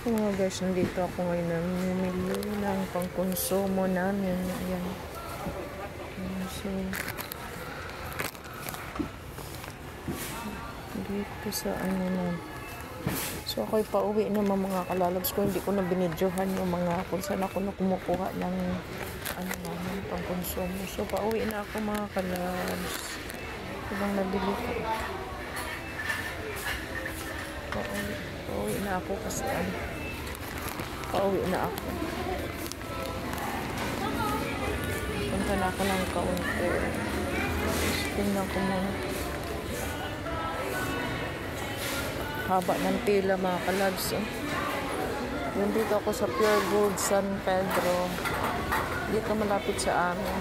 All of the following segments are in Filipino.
Mga guys, nandito ako ngayon namimili ng pangkonsumo namin. Ayan. So, dito sa ano na. So, ako'y pauwi naman mga kalalabs ko. Hindi ko na binidyohan yung mga kung saan ako na kumukuha ng ano namin, pangkonsumo. So, pauwi na ako mga kalalabs. Ibang nabili ko. Pauwi na ako kasi pauwi na ako. Punta na ako ng counter. Tingnan ko muna. Haba ng pila mga kalabs. Nandito ako sa Pure Gold San Pedro. Dito malapit sa amin.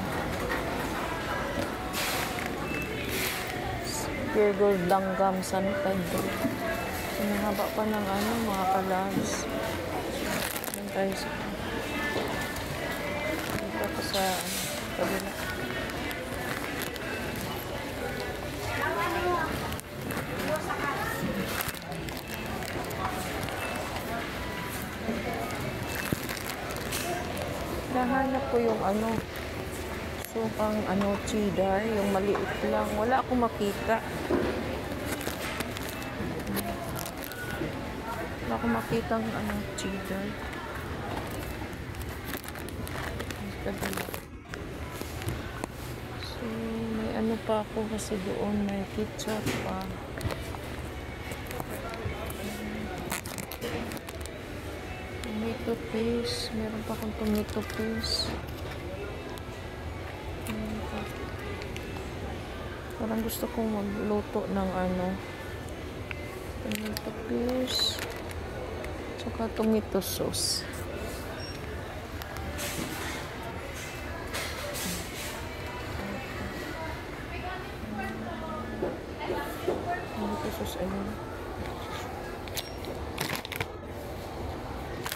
Pure Gold Langgam San Pedro. Haba pa ng ano mga kalabs. Doon tayo sa dito ako sa kabila. Nahanap ko yung ano sukang ano cheddar, yung maliit lang. Wala akong makita. Wala akong makita ng ano cheddar. So, may ano pa ako kasi doon, may ketchup pa. Tomato paste. Meron pa akong tomato paste. Parang gusto kong magluto ng ano tomato paste tsaka tomato sauce. Tomato sauce ayun.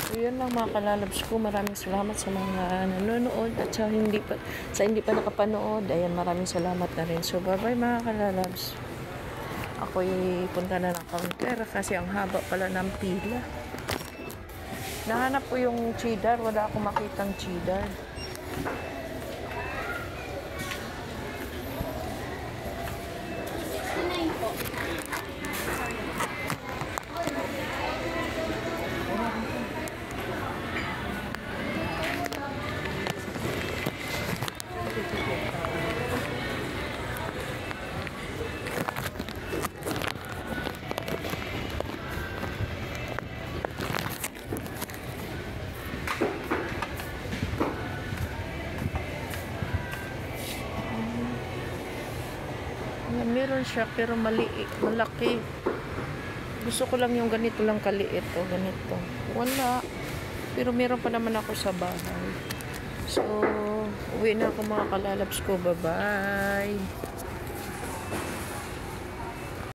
So, yun lang mga kalalabs ko. Maraming salamat sa mga nanonood at sa hindi pa nakapanood. Ayan, maraming salamat na rin. So, bye-bye mga kalalabs. Ako'y punta na ng counter kasi ang haba pala ng pila. Nahanap ko yung cheddar. Wala akong makitang cheddar. Meron siya pero malaki. Gusto ko lang yung ganito lang kaliit o ganito. Wala. Pero meron pa naman ako sa bahay. So, uwi na ako mga kalalabs ko. Bye-bye.